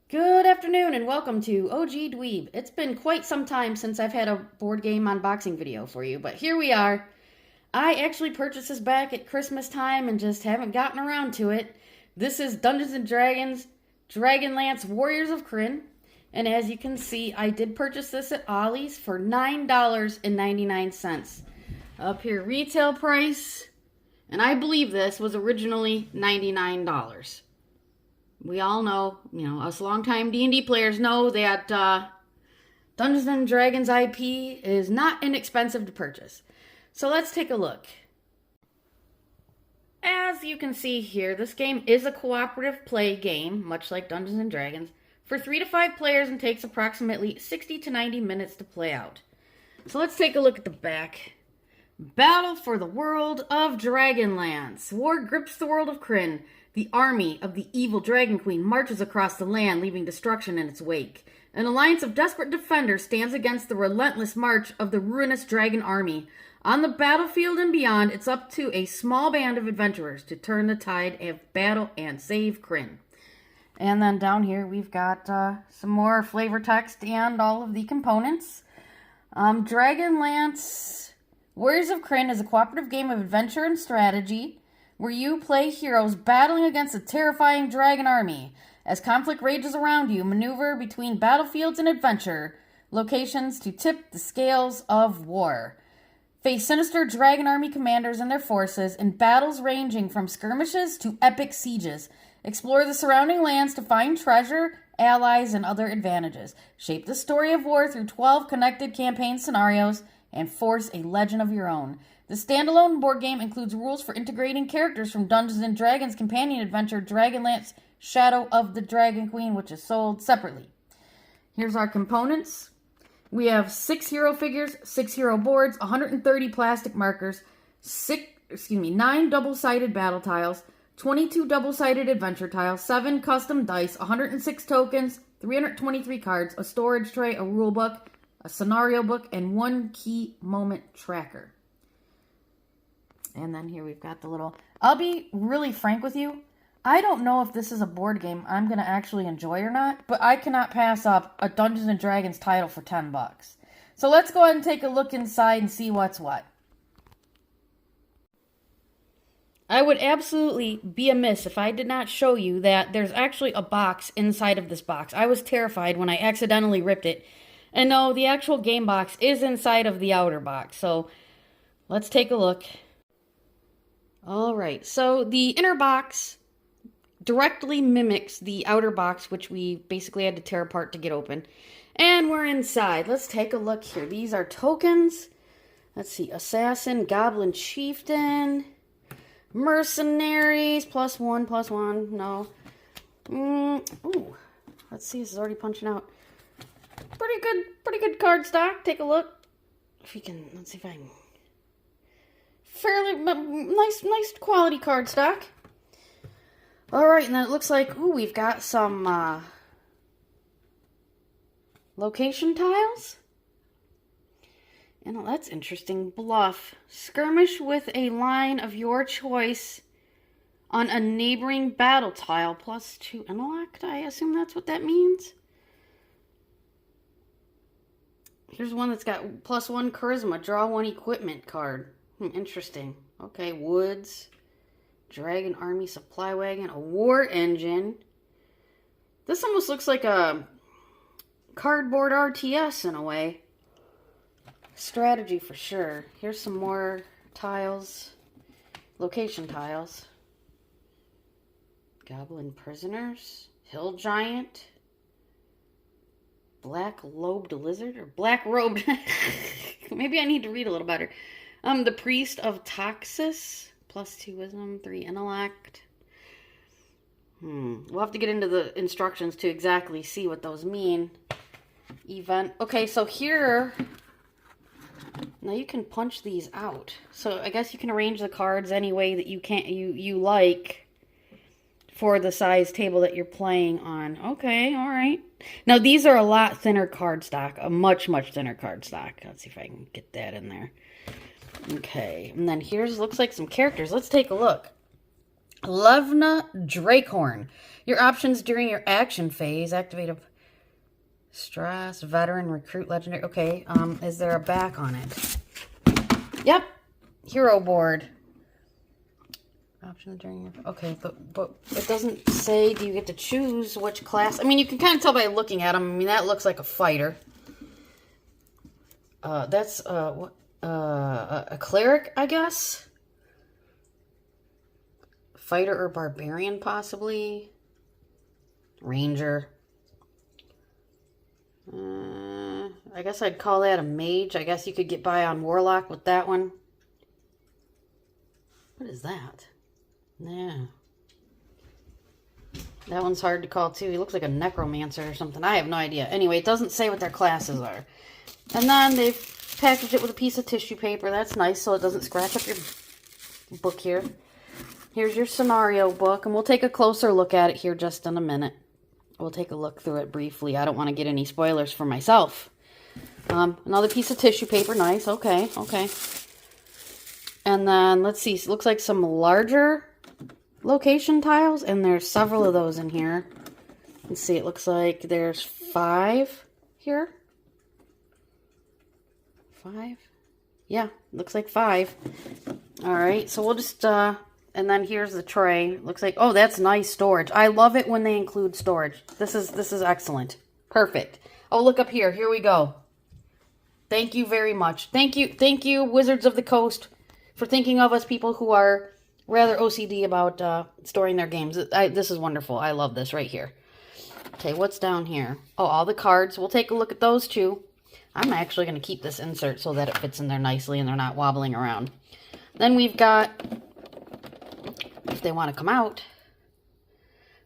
Good afternoon and welcome to OGDweeb. It's been quite some time since I've had a board game unboxing video for you, but here we are. I actually purchased this back at Christmas time and just haven't gotten around to it. This is Dungeons & Dragons Dragonlance Warriors of Krynn, and as you can see, I did purchase this at Ollie's for $9.99. Up here, retail price, and I believe this was originally $99. We all know, us longtime D&D players know that Dungeons & Dragons IP is not inexpensive to purchase. So let's take a look. As you can see here, this game is a cooperative play game, much like Dungeons & Dragons, for 3 to 5 players and takes approximately 60 to 90 minutes to play out. So let's take a look at the back. Battle for the world of Dragonlance. War grips the world of Krynn. The army of the evil Dragon Queen marches across the land, leaving destruction in its wake. An alliance of desperate defenders stands against the relentless march of the ruinous dragon army. On the battlefield and beyond, it's up to a small band of adventurers to turn the tide of battle and save Krynn. And then down here, we've got some more flavor text and all of the components. Dragonlance Warriors of Krynn is a cooperative game of adventure and strategy where you play heroes battling against a terrifying dragon army. As conflict rages around you, maneuver between battlefields and adventure locations to tip the scales of war. Face sinister dragon army commanders and their forces in battles ranging from skirmishes to epic sieges. Explore the surrounding lands to find treasure, allies, and other advantages. Shape the story of war through 12 connected campaign scenarios and force a legend of your own. The standalone board game includes rules for integrating characters from Dungeons & Dragons companion adventure Dragonlance Shadow of the Dragon Queen, which is sold separately. Here's our components. We have 6 hero figures, 6 hero boards, 130 plastic markers, 9 double-sided battle tiles, 22 double-sided adventure tiles, 7 custom dice, 106 tokens, 323 cards, a storage tray, a rule book, a scenario book, and 1 key moment tracker. And then here we've got the little... I'll be really frank with you. I don't know if this is a board game I'm going to actually enjoy or not, but I cannot pass up a Dungeons & Dragons title for $10. So let's go ahead and take a look inside and see what's what. I would absolutely be amiss if I did not show you that there's actually a box inside of this box. I was terrified when I accidentally ripped it. And no, the actual game box is inside of the outer box. So let's take a look. Alright, so the inner box directly mimics the outer box, which we basically had to tear apart to get open. And we're inside. Let's take a look here. These are tokens. Let's see, Assassin, Goblin Chieftain, Mercenaries, +1, no. Ooh, let's see, this is already punching out. Pretty good card stock. Take a look. If you can, let's see if I can... Fairly nice quality card stock. Alright, and then it looks like, we've got some location tiles. And that's interesting. Bluff. Skirmish with a line of your choice on a neighboring battle tile. +2 intellect, I assume that's what that means. Here's one that's got +1 charisma. Draw 1 equipment card. Interesting. Okay, woods, dragon army supply wagon, a war engine. This almost looks like a cardboard RTS in a way. Strategy for sure. Here's some more tiles, location tiles. Goblin prisoners, hill giant, black-lobed lizard, or black-robed. Maybe I need to read a little better. The Priest of Toxis, +2 wisdom, 3 intellect. We'll have to get into the instructions to exactly see what those mean. Event. Okay, so here, now you can punch these out. So I guess you can arrange the cards any way that you like for the size table that you're playing on. Okay, all right. Now these are a lot thinner card stock, a much thinner card stock. Let's see if I can get that in there. Okay, and then looks like some characters. Let's take a look. Levna Drakehorn. Your options during your action phase. Activate a stress, veteran, recruit, legendary. Okay, is there a back on it? Yep. Hero board. Options during your... Okay, but it doesn't say, do you get to choose which class? I mean, you can kind of tell by looking at them. I mean, that looks like a fighter. That's a cleric, I guess. Fighter or barbarian, possibly. Ranger. I guess I'd call that a mage. I guess you could get by on warlock with that one. What is that? Yeah. That one's hard to call, too. He looks like a necromancer or something. I have no idea. Anyway, it doesn't say what their classes are. And then they've packaged it with a piece of tissue paper. That's nice, so it doesn't scratch up your book here. Here's your scenario book, and we'll take a closer look at it here just in a minute. We'll take a look through it briefly. I don't want to get any spoilers for myself. Another piece of tissue paper. Nice. Okay, okay. And then, let's see. It looks like some larger location tiles, and there's several of those in here. Let's see. It looks like there's 5 here. 5? Yeah, looks like 5. All right, so we'll just, and then here's the tray. Looks like, oh, that's nice storage. I love it when they include storage. This is excellent. Perfect. Oh, look up here. Here we go. Thank you very much. Thank you, Wizards of the Coast, for thinking of us people who are rather OCD about storing their games. This is wonderful. I love this right here. Okay, what's down here? Oh, all the cards. We'll take a look at those too. I'm actually going to keep this insert so that it fits in there nicely and they're not wobbling around. Then we've got, if they want to come out,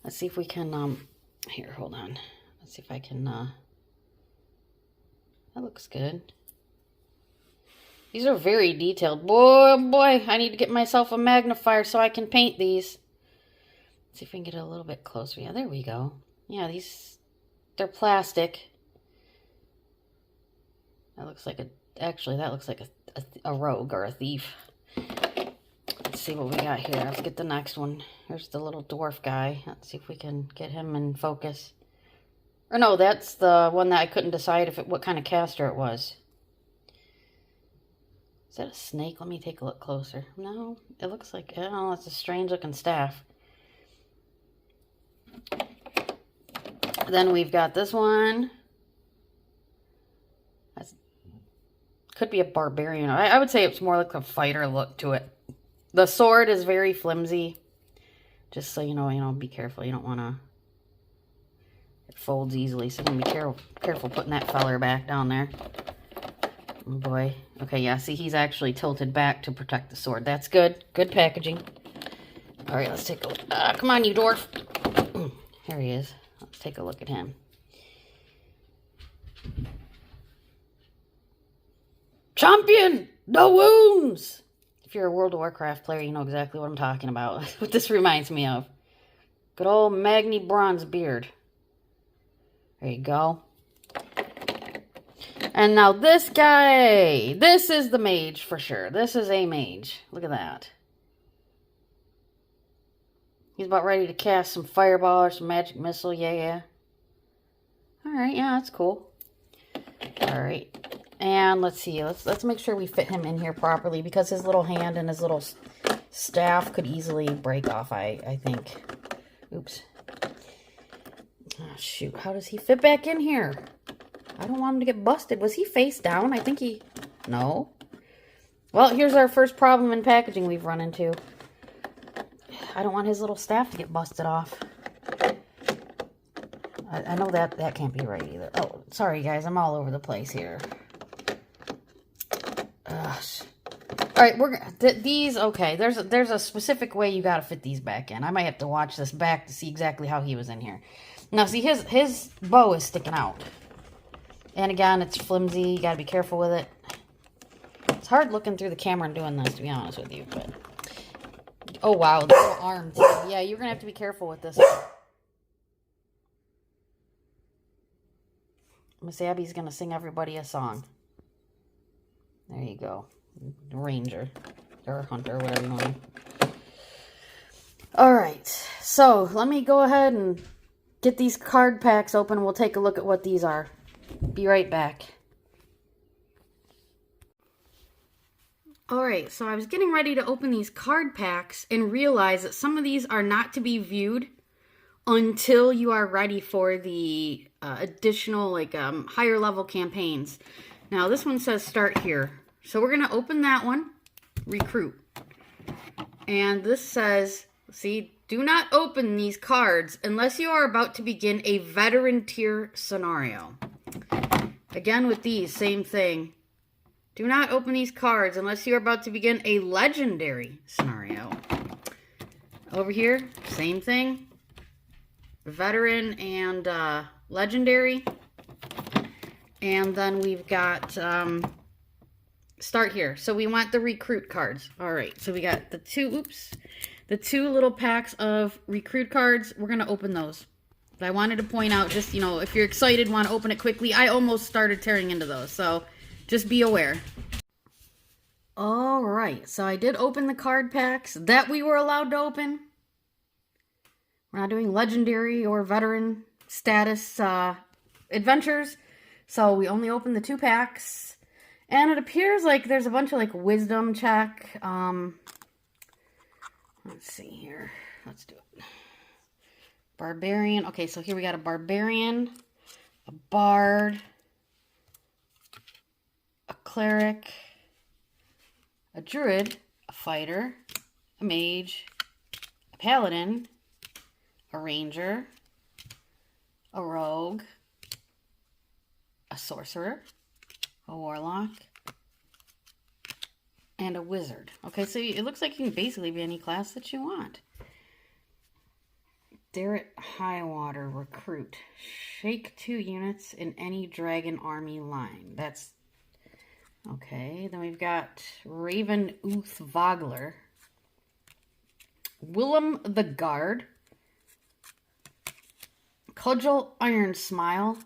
let's see if we can, here, hold on. Let's see if I can, that looks good. These are very detailed. Boy, oh boy, I need to get myself a magnifier so I can paint these. Let's see if we can get it a little bit closer. Yeah, there we go. Yeah, they're plastic. That looks like actually, that looks like a rogue or a thief. Let's see what we got here. Let's get the next one. Here's the little dwarf guy. Let's see if we can get him in focus. Or no, that's the one that I couldn't decide what kind of caster it was. Is that a snake? Let me take a look closer. No, it looks like, oh, it's a strange looking staff. Then we've got this one. Could be a barbarian. I would say it's more like a fighter look to it. The sword is very flimsy. Just so you know, be careful. You don't want to... It folds easily, so be careful putting that feller back down there. Oh boy. Okay, yeah, see, he's actually tilted back to protect the sword. That's good. Good packaging. All right, let's take a look. Come on, you dwarf. Here he is. Let's take a look at him. Champion! The wounds! If you're a World of Warcraft player, you know exactly what I'm talking about. What this reminds me of. Good old Magni Bronze beard. There you go. And now this guy. This is the mage for sure. This is a mage. Look at that. He's about ready to cast some fireball or some magic missile. Yeah. Alright, yeah, that's cool. Alright. And let's see, let's make sure we fit him in here properly because his little hand and his little staff could easily break off, I think. Oops. Oh, shoot, how does he fit back in here? I don't want him to get busted. Was he face down? I think he... No. Well, here's our first problem in packaging we've run into. I don't want his little staff to get busted off. I know that can't be right either. Oh, sorry guys, I'm all over the place here. Alright, these, okay, there's a specific way you gotta fit these back in. I might have to watch this back to see exactly how he was in here. Now, see, his bow is sticking out. And again, it's flimsy, you gotta be careful with it. It's hard looking through the camera and doing this, to be honest with you, but... Oh, wow, the little arm, too. Yeah, you're gonna have to be careful with this. Miss Abby's gonna sing everybody a song. There you go. Ranger. Or hunter, whatever you want. Alright, so let me go ahead and get these card packs open. We'll take a look at what these are. Be right back. Alright, so I was getting ready to open these card packs and realized that some of these are not to be viewed until you are ready for the additional, like, higher level campaigns. Now, this one says start here. So we're going to open that one, recruit. And this says, see, do not open these cards unless you are about to begin a veteran tier scenario. Again, with these, same thing. Do not open these cards unless you are about to begin a legendary scenario. Over here, same thing. Veteran and legendary. And then we've got start here. So we want the recruit cards. All right, so we got the two little packs of recruit cards. We're going to open those. But I wanted to point out, just, you know, if you're excited, want to open it quickly, I almost started tearing into those. So just be aware. All right, so I did open the card packs that we were allowed to open. We're not doing legendary or veteran status adventures. So we only opened the 2 packs. And it appears like there's a bunch of, like, wisdom check. Let's see here. Let's do it. Barbarian. Okay, so here we got a barbarian, a bard, a cleric, a druid, a fighter, a mage, a paladin, a ranger, a rogue, a sorcerer, a warlock, and a wizard. Okay, so it looks like you can basically be any class that you want. Darret Highwater, recruit. Shake 2 units in any dragon army line. That's okay. Then we've got Raven Uth Vogler, Willem the Guard, Cudgel Iron Smile,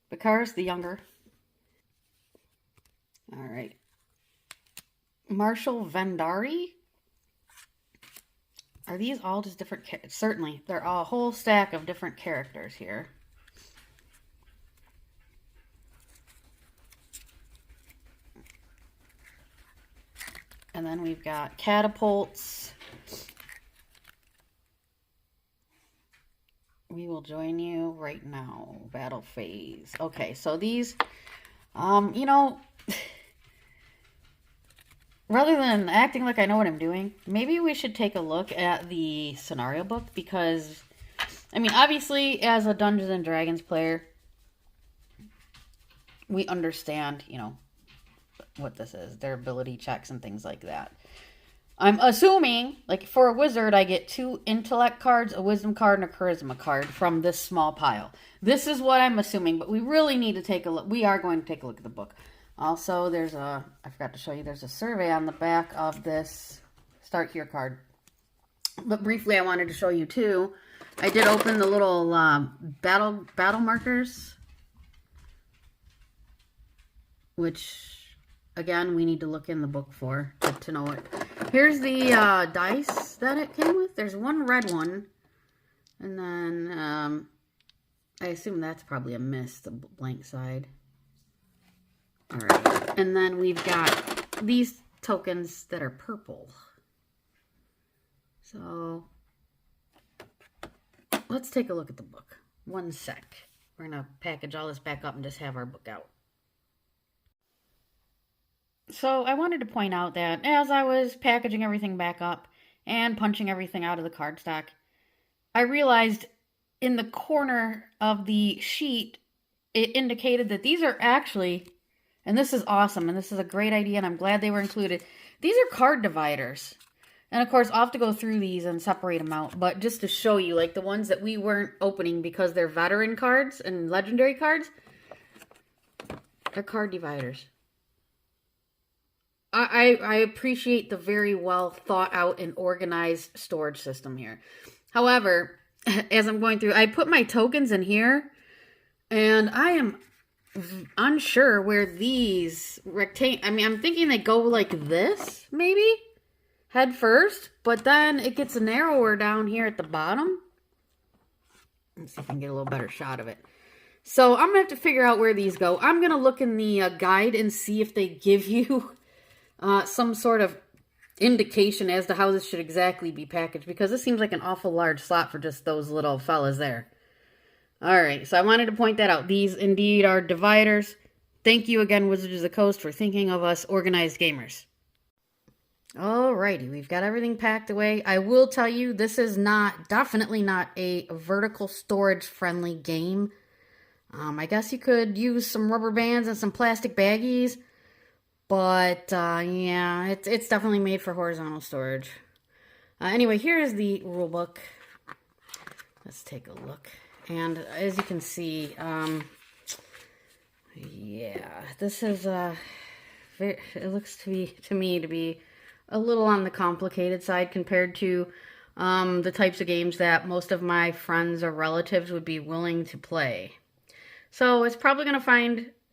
Bakaris the Younger. All right. Marshal Vendari. Are these all just different? Certainly, they're all a whole stack of different characters here. And then we've got catapults. We will join you right now. Battle phase. Okay, so these, you know, rather than acting like I know what I'm doing, maybe we should take a look at the scenario book because, I mean, obviously, as a Dungeons and Dragons player, we understand, you know, what this is, their ability checks and things like that. I'm assuming, like, for a wizard, I get 2 intellect cards, a wisdom card, and a charisma card from this small pile. This is what I'm assuming, but we really need to take a look. We are going to take a look at the book. Also, there's a, I forgot to show you, there's a survey on the back of this Start Here card. But briefly, I wanted to show you, too. I did open the little battle markers, which, again, we need to look in the book for to know it. Here's the dice that it came with. There's 1 red one. And then, I assume that's probably a miss, the blank side. Alright. And then we've got these tokens that are purple. So, let's take a look at the book. 1 sec. We're going to package all this back up and just have our book out. So I wanted to point out that as I was packaging everything back up and punching everything out of the cardstock, I realized in the corner of the sheet, it indicated that these are actually, and this is awesome, and this is a great idea, and I'm glad they were included. These are card dividers. And of course, I'll have to go through these and separate them out, but just to show you, like the ones that we weren't opening because they're veteran cards and legendary cards, they're card dividers. I appreciate the very well thought out and organized storage system here. However, as I'm going through, I put my tokens in here, and I am unsure where these I'm thinking they go like this, maybe? head first, but then it gets narrower down here at the bottom. Let's see if I can get a little better shot of it. So I'm going to have to figure out where these go. I'm going to look in the guide and see if they give you some sort of indication as to how this should exactly be packaged, because this seems like an awful large slot for just those little fellas there. Alright, so I wanted to point that out. These indeed are dividers. Thank you again, Wizards of the Coast, for thinking of us organized gamers. Alrighty, we've got everything packed away. I will tell you, this is definitely not a vertical storage friendly game. I guess you could use some rubber bands and some plastic baggies, but yeah, it's definitely made for horizontal storage. Anyway, here's the rule book. Let's take a look. And as you can see, yeah, this is it looks to me to be a little on the complicated side compared to the types of games that most of my friends or relatives would be willing to play. So it's probably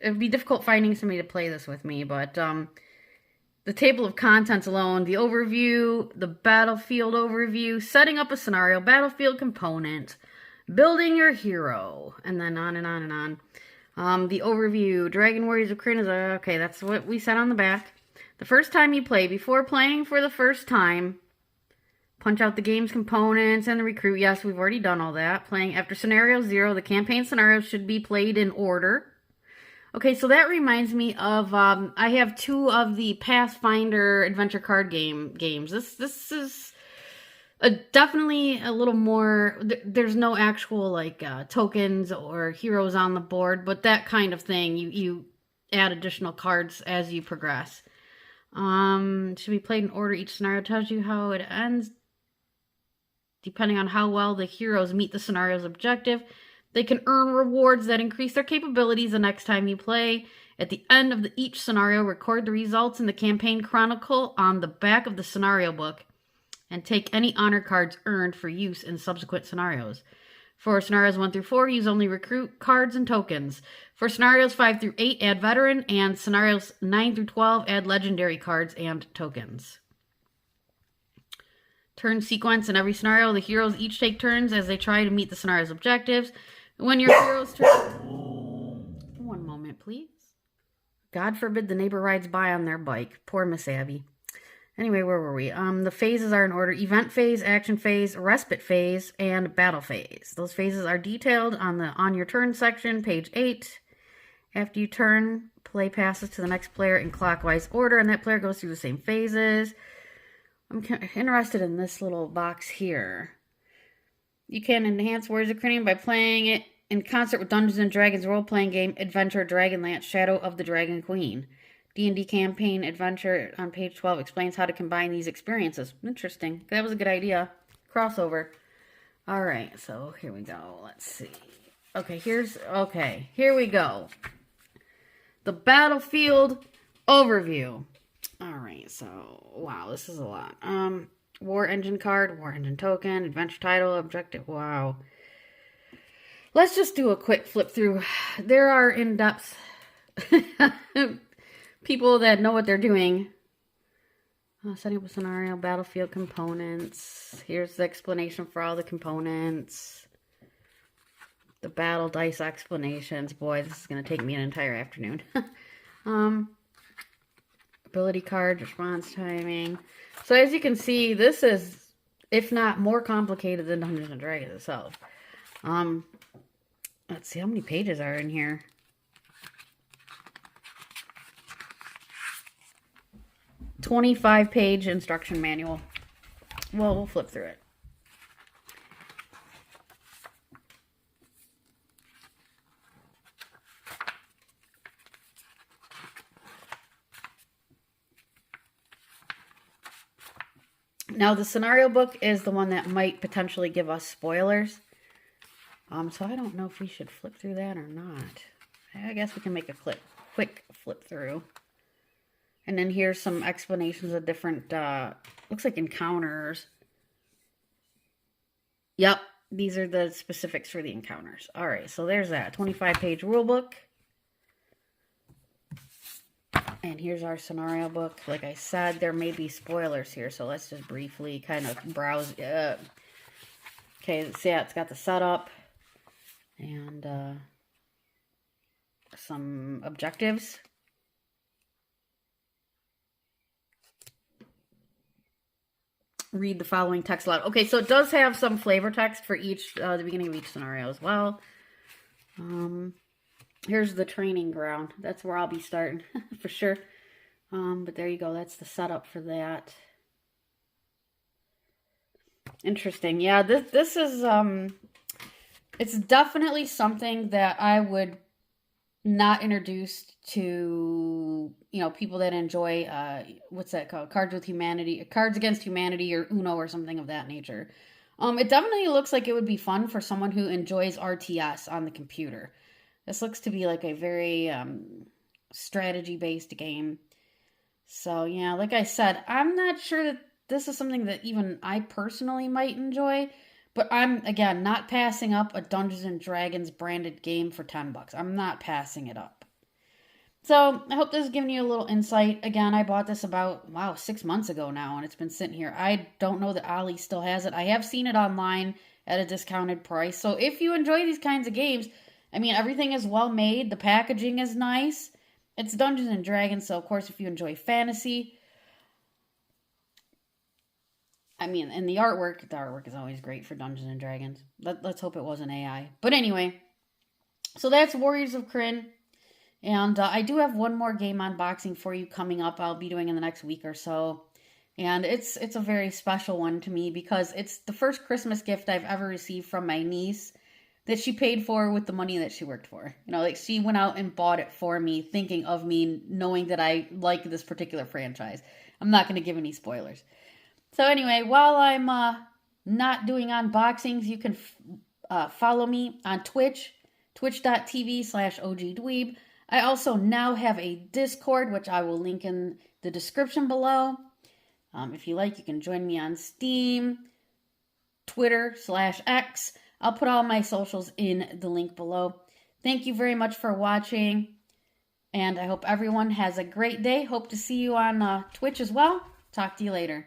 it'd be difficult finding somebody to play this with me, but the table of contents alone, the overview, the battlefield overview, setting up a scenario, battlefield component, building your hero, and then on and on and on. The overview, Warriors of Krynn is okay, that's what we said on the back. The first time you play, before playing for the first time, punch out the game's components and the recruit. Yes, we've already done all that. Playing after scenario 0, the campaign scenarios should be played in order. Okay, so that reminds me of, I have 2 of the Pathfinder adventure card games. This is definitely a little more, there's no actual, like, tokens or heroes on the board, but that kind of thing. You add additional cards as you progress. Should be played in order. Each scenario tells you how it ends. Depending on how well the heroes meet the scenario's objective, they can earn rewards that increase their capabilities the next time you play. At the end of each scenario, record the results in the campaign chronicle on the back of the scenario book, and take any honor cards earned for use in subsequent scenarios. For scenarios 1 through 4, use only recruit cards and tokens. For scenarios 5 through 8, add veteran, and scenarios 9 through 12, add legendary cards and tokens. Turn sequence. In every scenario, the heroes each take turns as they try to meet the scenario's objectives. When your hero's turn... One moment, please. God forbid the neighbor rides by on their bike. Poor Miss Abby. Anyway, where were we? The phases are in order: event phase, action phase, respite phase, and battle phase. Those phases are detailed on the On Your Turn section, page 8. After you turn, play passes to the next player in clockwise order, and that player goes through the same phases. I'm interested in this little box here. You can enhance Warriors of Krynn by playing it in concert with Dungeons & Dragons role-playing game adventure Dragonlance, Shadow of the Dragon Queen. D&D campaign adventure on page 12 explains how to combine these experiences. Interesting. That was a good idea. Crossover. Alright, so here we go. Let's see. Okay, here we go. The battlefield overview. Alright, so, wow, this is a lot. War engine card, war engine token, adventure title, objective, wow. Let's just do a quick flip through. There are in-depth people that know what they're doing. Setting up a scenario, battlefield components. Here's the explanation for all the components. The battle dice explanations. Boy, this is going to take me an entire afternoon. Ability cards, response timing. So as you can see, this is, if not more complicated than Dungeons & Dragons itself. Let's see, how many pages are in here? A 25-page instruction manual. Well, we'll flip through it. Now, the scenario book is the one that might potentially give us spoilers. So I don't know if we should flip through that or not. I guess we can make a quick flip through. And then here's some explanations of different, looks like encounters. Yep, these are the specifics for the encounters. Alright, so there's that. 25-page rule book. And here's our scenario book. Like I said, there may be spoilers here, so let's just briefly kind of browse. Okay, so yeah, it's got the setup and some objectives. Read the following text aloud. Okay, so it does have some flavor text for each, the beginning of each scenario as well. Here's the training ground. That's where I'll be starting for sure. But there you go. That's the setup for that. Interesting. Yeah, this is, it's definitely something that I would not introduce to, you know, people that enjoy, what's that called? Cards Against Humanity or Uno or something of that nature. It definitely looks like it would be fun for someone who enjoys RTS on the computer. This looks to be like a very strategy-based game. So, yeah, like I said, I'm not sure that this is something that even I personally might enjoy. But I'm, again, not passing up a Dungeons & Dragons branded game for $10. I'm not passing it up. So, I hope this has given you a little insight. Again, I bought this about, 6 months ago now, and it's been sitting here. I don't know that Ollie still has it. I have seen it online at a discounted price. So, if you enjoy these kinds of games, I mean, everything is well made. The packaging is nice. It's Dungeons & Dragons, so of course, if you enjoy fantasy, I mean, and the artwork is always great for Dungeons & Dragons. Let's hope it wasn't AI. But anyway, so that's Warriors of Krynn. And I do have one more game unboxing for you coming up. I'll be doing in the next week or so. And it's a very special one to me because it's the first Christmas gift I've ever received from my niece that she paid for with the money that she worked for. You know, like she went out and bought it for me, thinking of me, knowing that I like this particular franchise. I'm not going to give any spoilers. So anyway, while I'm not doing unboxings, you can follow me on Twitch, twitch.tv/OGDweeb. I also now have a Discord, which I will link in the description below. If you like, you can join me on Steam, Twitter/X. I'll put all my socials in the link below. Thank you very much for watching, and I hope everyone has a great day. Hope to see you on Twitch as well. Talk to you later.